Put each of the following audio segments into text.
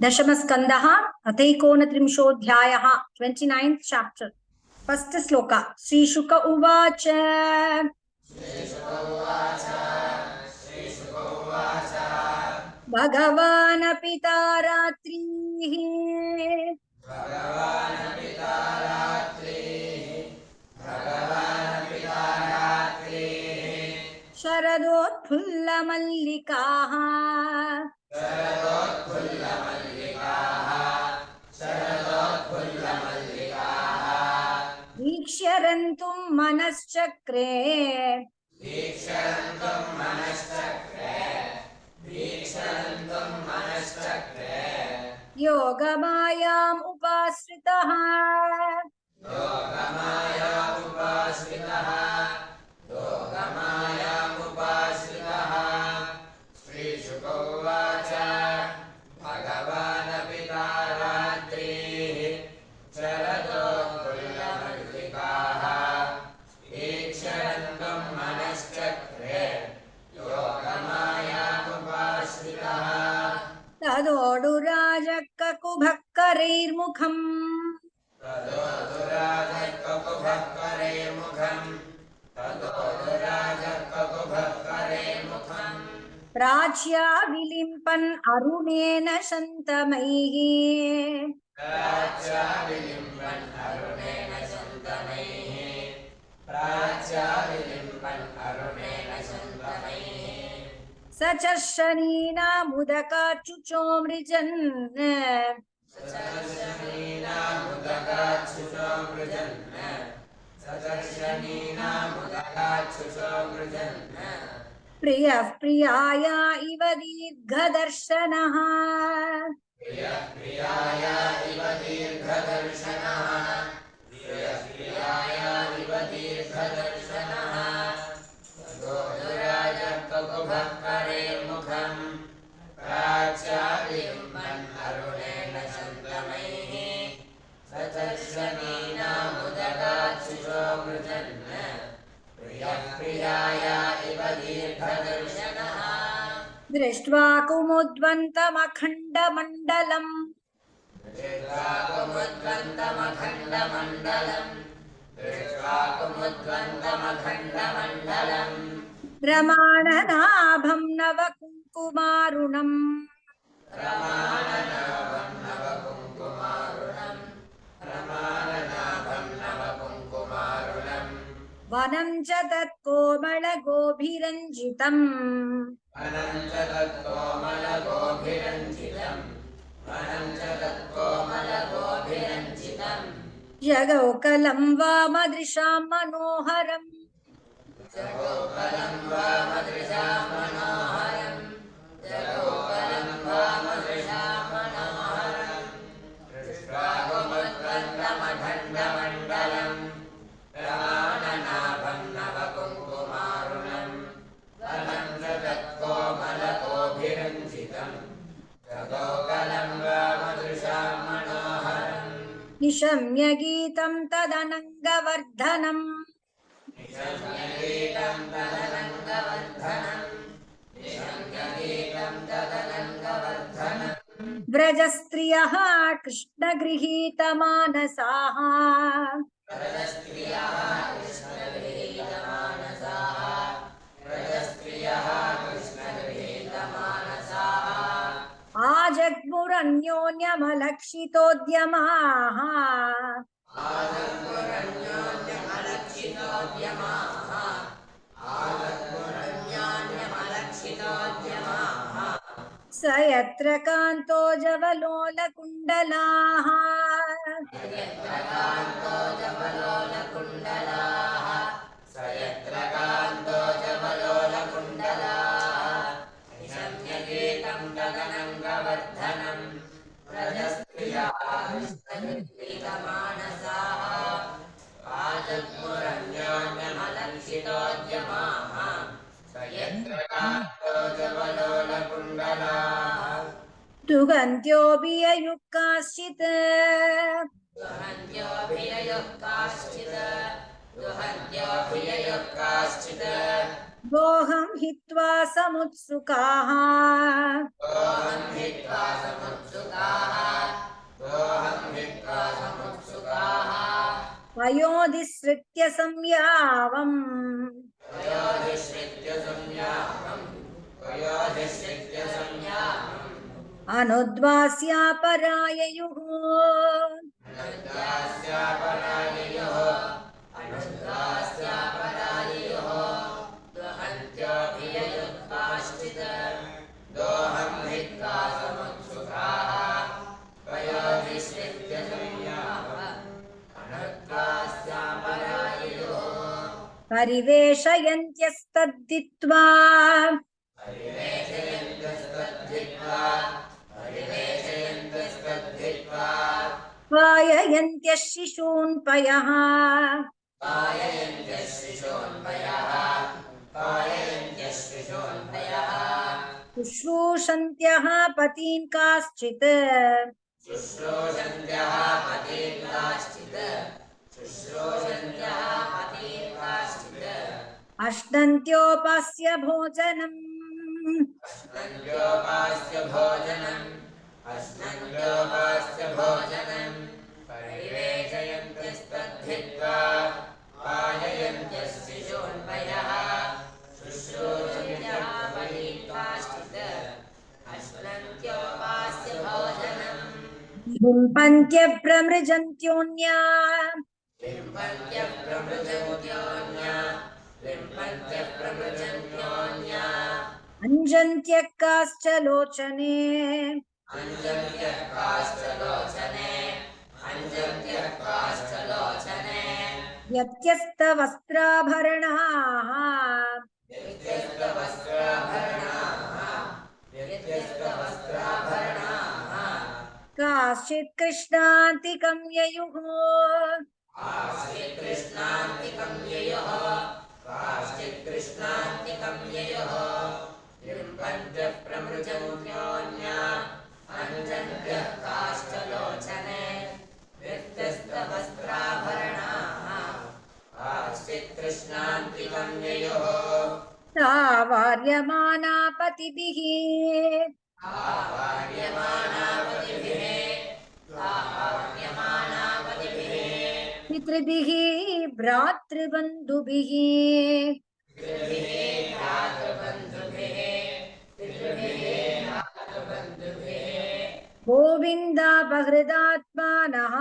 दशमस्कन्धः अथैकोनत्रिंशोऽध्यायः 29th chapter first श्लोका श्रीशुक उवाच भगवान् पिता रात्रिः शरदोत्फुल्लमल्लिकाः वीक्ष्यरन्तुं मनश्चक्रे योगमायाम् उपाश्रितः तदोडुराजककुभक्करैर्मुखम् प्राच्या विलिम्पन् अरुणेन शन्तमैः स च शनीनामुदकाच्युचो मृजन् प्रियः प्रियाया इव दीर्घदर्शनः दृष्ट्वा कुमुद्वन्तमखण्डमण्डलम् रमाणनाभं नवकुङ्कुमारुणम् वनं च तत्कोमलगोभिरञ्जितम् जगौकलं वामदृशां मनोहरम् निशम्य गीतं तदनङ्गवर्धनम् व्रजस्त्रियः कृष्णगृहीतमानसाः आजग्मुरन्योन्यमलक्षितोद्यमाः स यत्र कान्तो जवलोलकुण्डलाः दुगन्त्योऽभिययुक्ताश्चित् दोहं हित्वा समुत्सुकाः पयोधिसृत्य संयावम् अनुद्वास्यापराययुः परिवेशयन्त्यस्तद्धित्वा पाययन्त्यः शिशून् पयः शुश्रूषन्त्यः पतीन् काश्चित् अश्नन्त्योपास्य भोजनम् लिम्पन्त्यप्रमृजन्त्योऽन्या अञ्जन्त्यः काश्च लोचने व्यत्यस्तवस्त्राभरणाः काश्चित् कृष्णान्तिकं ययुः सा वार्यमाणा पतिभिः पितृभिः भ्रातृबन्धुभिः गोविन्दापहृदात्मानः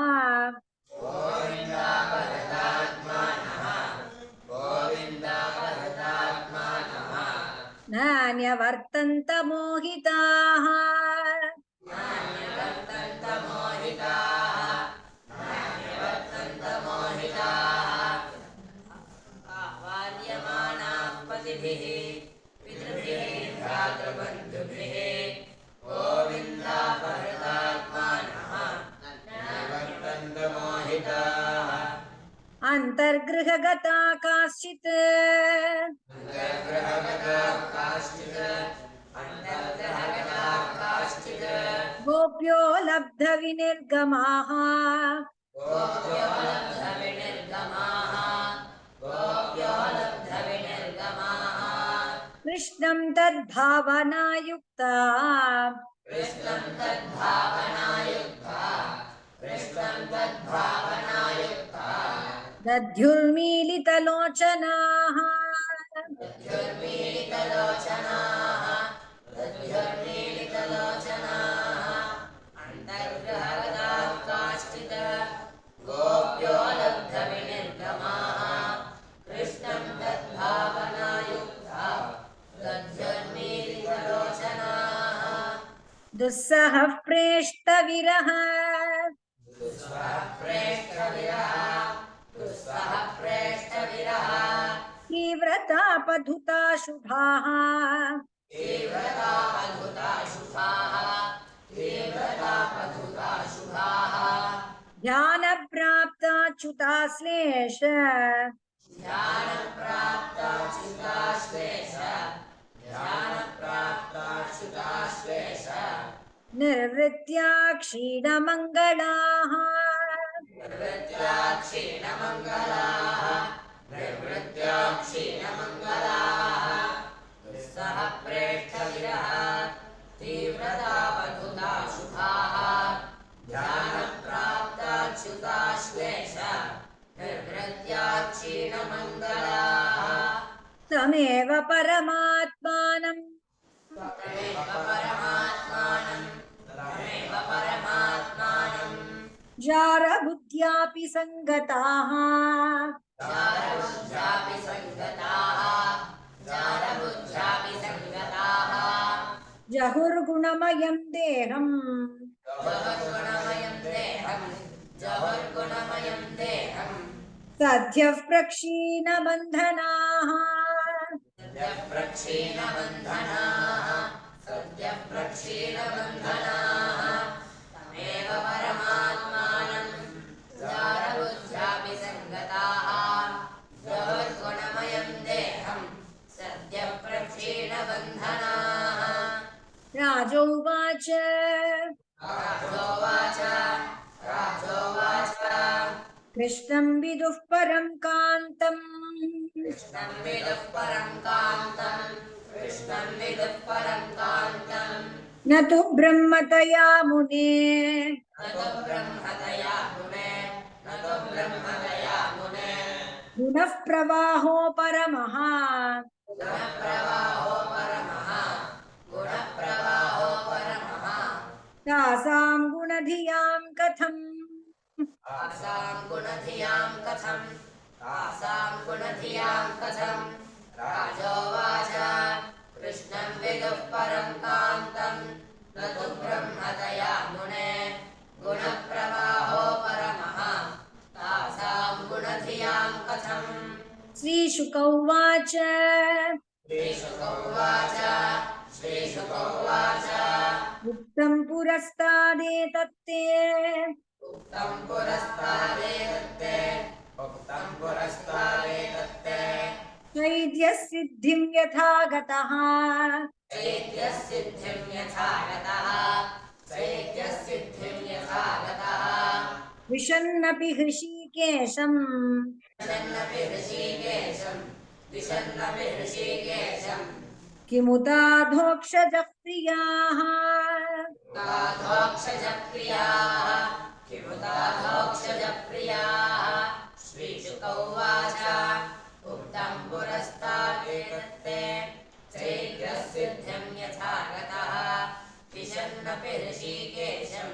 नान्यवर्तन्त मोहिताः अन्तर्गृहगता काश्चित् गोप्यो लब्धविनिर्गमाः कृष्णं तद्भावनायुक्ता दध्युर्मीलितलोचनाः दुस्सहः प्रेष्टविरह तीव्रतापधुता शुभाः ध्यानप्राप्ताच्युताश्लेष निर्वृत्या क्षीणमङ्गलाः त्वमेव परमात्मानं जारबुद्ध्यापि संगताः जहुर्गुणमयं देहम् सद्यः प्रक्षीणबन्धनाः राजोवाच कृष्णं विदुः परं कान्तम् न तु ब्रह्मतया मुने गुणः प्रवाहो परमः तासां गुणधियां कथम् राजोवाच कृष्णं विदुः परं कान्तं न तु ब्रह्मतया मुने गुणप्रवाहो परमः तासां गुणधियां कथम्। श्रीशुक उवाच उक्तं पुरस्तादेतत्ते चैद्यसिद्धिं यथा गतः विशन्नपि हृषीकेशम् किमुताधोक्षजः प्रियाः श्रीशुक उवाच उक्तं पुरस्तादेतत्ते चैद्यसिद्धिं यथा गतः विशन्नपि हृषीकेशं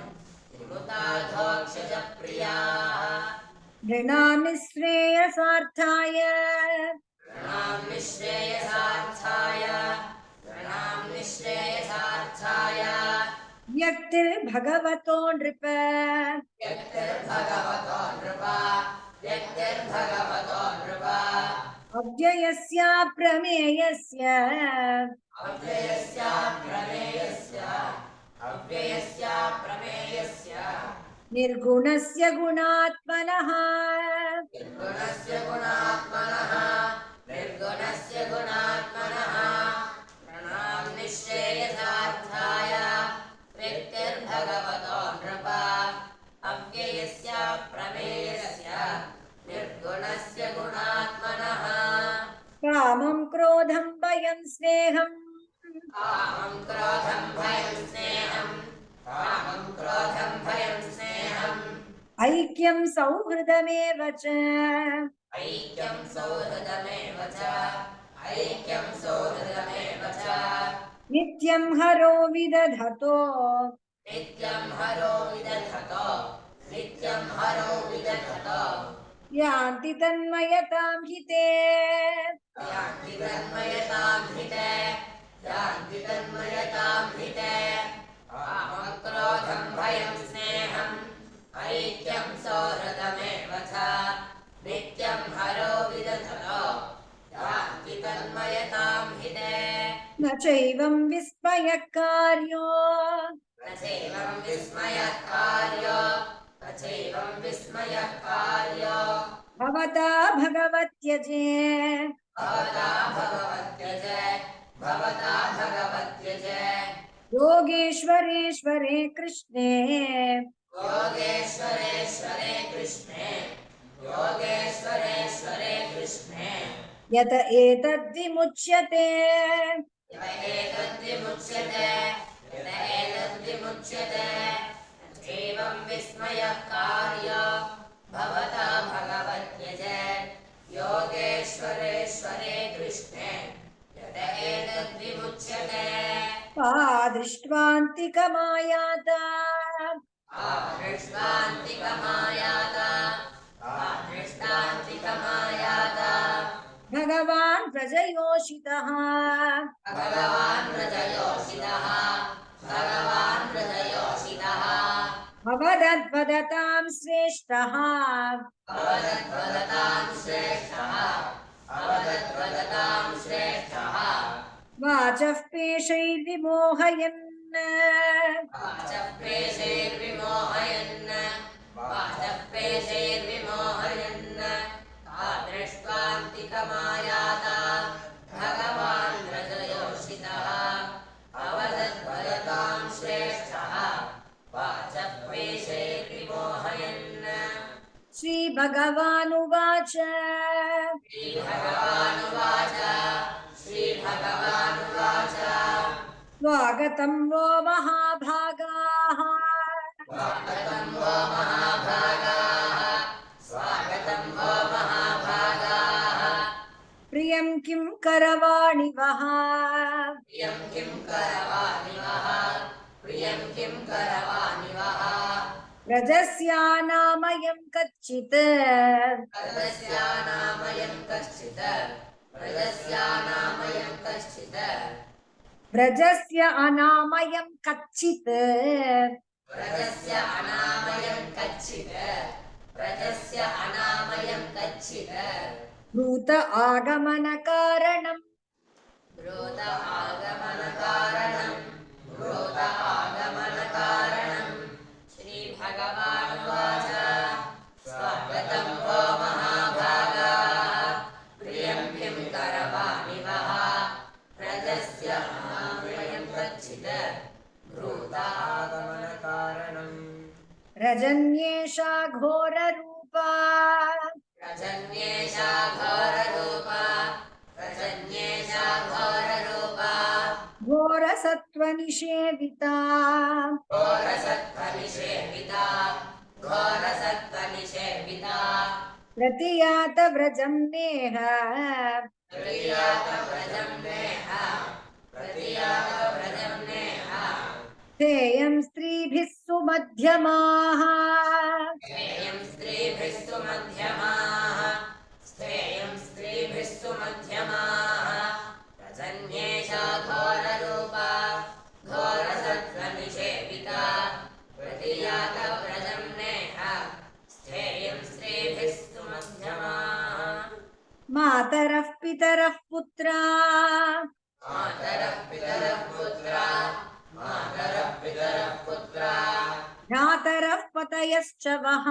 किमुताधोक्षजप्रियाः नृणां श्रेयसार्थाय व्यक्तिर्भगवतो नृप अव्ययस्याप्रमेयस्य निर्गुणस्य गुणात्मनः नृणां निःश्रेयसार्थाय व्यक्तिर्भगवतो नृप अव्ययस्याप्रमेयस्य निर्गुणस्य गुणात्मनः कामं क्रोधं भयं स्नेहम् ऐक्यं सौहृदमेव च नित्यं हरो विदधतो यान्ति तन्मयतां हिते क्रोधं भयं स्नेहम् ऐक्यं सौहृदमेव च नित्यं हरो विदधतो यान्ति तन्मयतां हिते न चैवं विस्मयकार्यो भवता भगवत्यजे योगेश्वरेश्वरे कृष्णे यत एतद्विमुच्यते एवं विस्मयः कार्यो भवता भगवत्यजे योगेश्वरेश्वरे कृष्णे दृष्ट्वान्तिकमायाता भगवान् व्रजयोषितः अवदद्वदतां श्रेष्ठः वाचः पेशैर्विमोहयन् श्रीभगवानुवाच स्वागतं वो महाभागाः प्रियं किं करवाणि वः व्रजस्यानामयं कच्चित् व्रजस्य अनामयं कच्चित् भूत आगमनकारणम् श्रीभगवानुवाच स्वागतं वो महाभागाः प्रियं किं करवाणि वः व्रजस्य अनामयं कच्चित् भूतागमनकारणम् रजन्येषा घोररूपा घोरसत्त्वनिषेविता प्रतियात व्रजं नेह स्थेयं स्त्रीभिः सुमध्यमाः रजन्येषा घोररूपा घोरसत्त्वनिषेविता प्रतियात व्रजं नेह स्थेयं स्त्रीभिः सुमध्यमाः मातरः पितरः पुत्रा भ्रातरः पतयश्च वः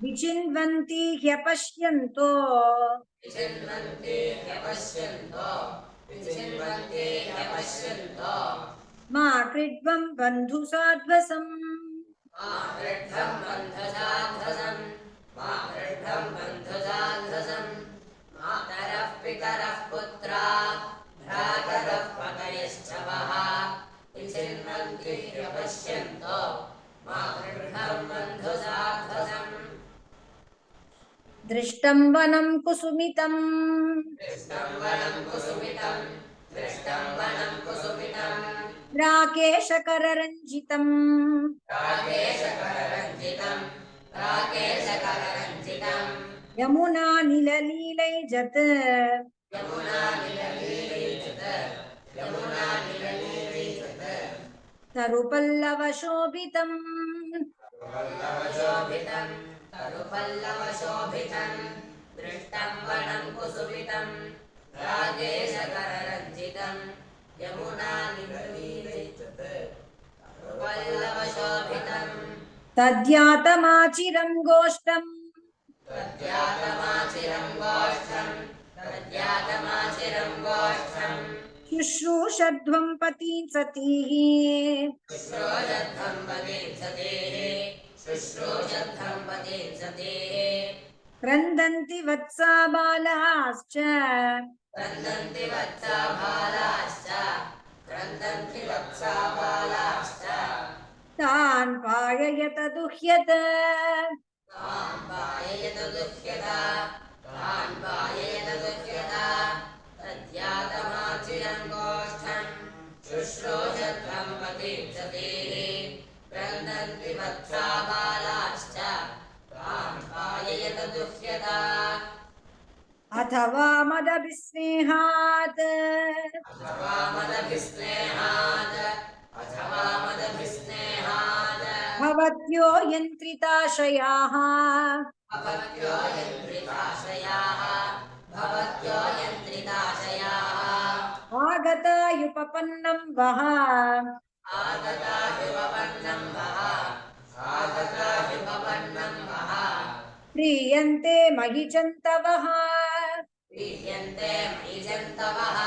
विचिन्वन्ति ह्यपश्यन्तो मा कृड्वं बन्धुसाध्वसम् मातरः पितरः पुत्रा भ्रातरः पतयश्च वः विचिन्वन्ति ह्यपश्यन्तो मा कृड्वं बन्धुसाध्वसम् दृष्टं वनं कुसुमितं राकेशकररञ्जितं यमुनानिललीलैजत् तरुपल्लवशोभितं दृष्टं वनं कुसुमितं राकेशकररञ्जितं यमुनानिललीलैजत् तरुपल्लवशोभितं तद्यातमाचिरं गोष्ठं शुश्रूषध्वं पतीं सतीः क्रन्दन्ति वत्सा बालाश्च तान् पाययत दुह्यत तान् पाययत अथवा मदभिस्नेहात् अथवा मदभिस्नेहात् अथवा मदभिस्नेहात् भवत्यो यन्त्रिताशयाः भवत्यो यन्त्रिताशयाः भवत्यो यन्त्रिताशयाः आगतायुपपन्नं वः आगतायुपपन्नं वः आगतायुपपन्नं वः प्रीयन्ते मयि जन्तवः प्रीयन्ते मयि जन्तवः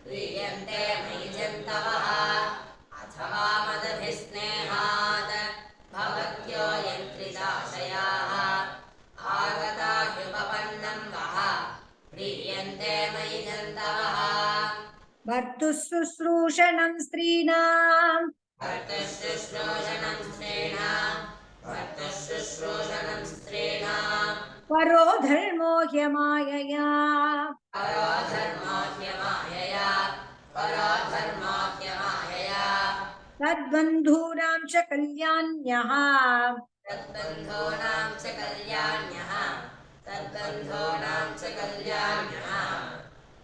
प्रीयन्ते मयि जन्तवः अथवा मदभिस्नेहात् भवत्यो यन्त्रिताशयाः आगताह्युपपन्नं वः प्रीयन्ते मयि जन्तवः भर्तुः शुश्रूषणं स्त्रीणाम् भर्तुशुश्रूषणं स्त्रीणाम् भर्तुशुश्रूषणं स्त्रीणाम् परो धर्मो ह्यमायया परो धर्मो ह्यमायया परो धर्मो ह्यमायया तद्बन्धूनां च कल्याण्यः तद्बन्धूनां च कल्याण्यः तद्बन्धूनां च कल्याण्यः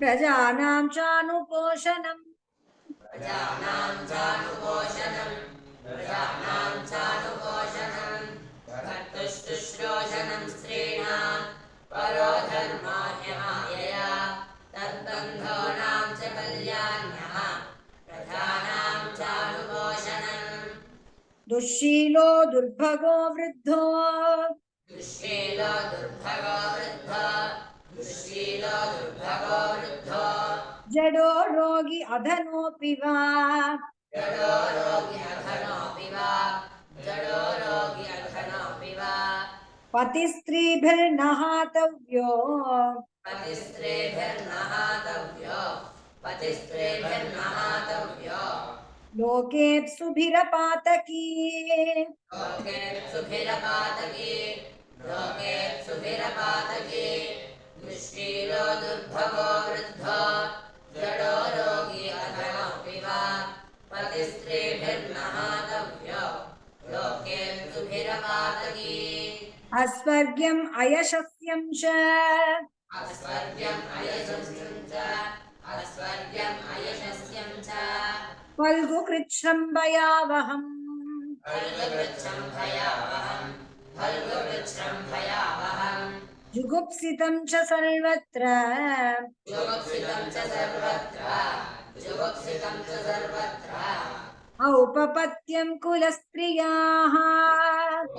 प्रजानां चानुपोषणम् प्रजानां चानुपोषणं प्रजानां चानुपोषणं भर्तुशुश्रूषणं स्त्रीणां परो धर्मो ह्यमायया तद्बन्धूनां च कल्याण्यः प्रजानां चानुपोषणम् दुःशीलो दुर्भगो वृद्धो दुःशीलो दुर्भगो वृद्धो दुःशीलो दुर्भगो वृद्धो जडो रोगी अधनोऽपि वा जडो रोगी अधनोऽपि वा जडो रोगी अधनोऽपि वा पतिस्त्रीभिर्नहातव्यो पतिस्त्रीभिर्नहातव्यो पतिस्त्रीभिर्नहातव्यो लोकेप्सुभिरपातकी लोके सुभिरपातकी लोके सुभिरपातकी दुःशीलो दुर्भगो वृद्धो जडो रोगी अधनोऽपि वा पतिस्त्रीभिर्नहातव्यो लोके सुभिरपातकी अस्वर्ग्यम् अयशस्यं च अस्वर्ग्यम् अयशस्यं च अस्वर्ग्यम् अयशस्यं च फल्गुकृच्छ्रम्भयावहम् फल्गुवृक्षं भयावहम् फल्गुवृक्षं भयावहम् जुगुप्सितं च सर्वत्र जुगुप्सितं च सर्वत्र जुगुप्सितं च सर्वत्र औपपत्यं कुलस्त्रियाः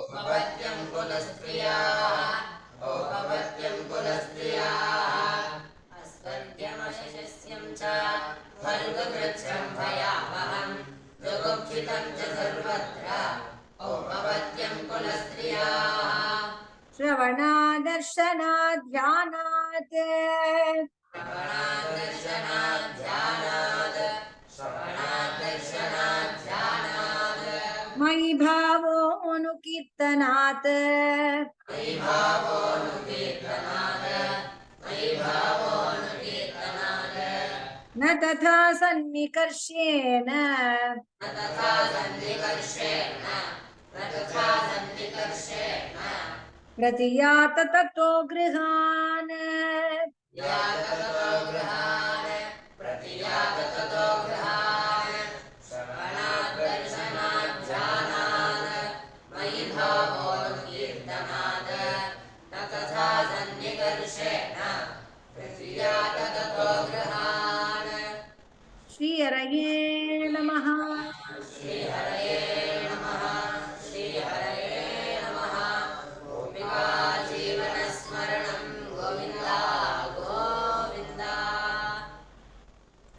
उपपत्यं कुलस्त्रियाः उपपत्यं कुलस्त्रियाः अस्वर्ग्यमशस्यं च फल्गुवृक्षं भयावहम् जुगुप्सितं च सर्वत्र उपपत्यं कुलस्त्रियाः श्रवणादर्शनाध्यानात् श्रवणादर्शनात् ध्यानात् श्रवणादर्शनात् ध्यानात् मयि भावोऽनुकीर्तनात् मयि भावोऽनुकीर्तनात् मयि भावोऽनुकीर्तनात् न तथा सन्निकर्षेण न तथा सन्निकर्षेण न तथा सन्निकर्षेण प्रतियात ततो गृहान् याततो गृहान् प्रतियात ततो गृहान् श्रवणात् दर्शनात् ध्यानात् मयि भावोऽनुकीर्तनात् न तथा सन्निकर्षेण प्रतियात ततो गृहान् श्रीहरये नमः श्रीहरये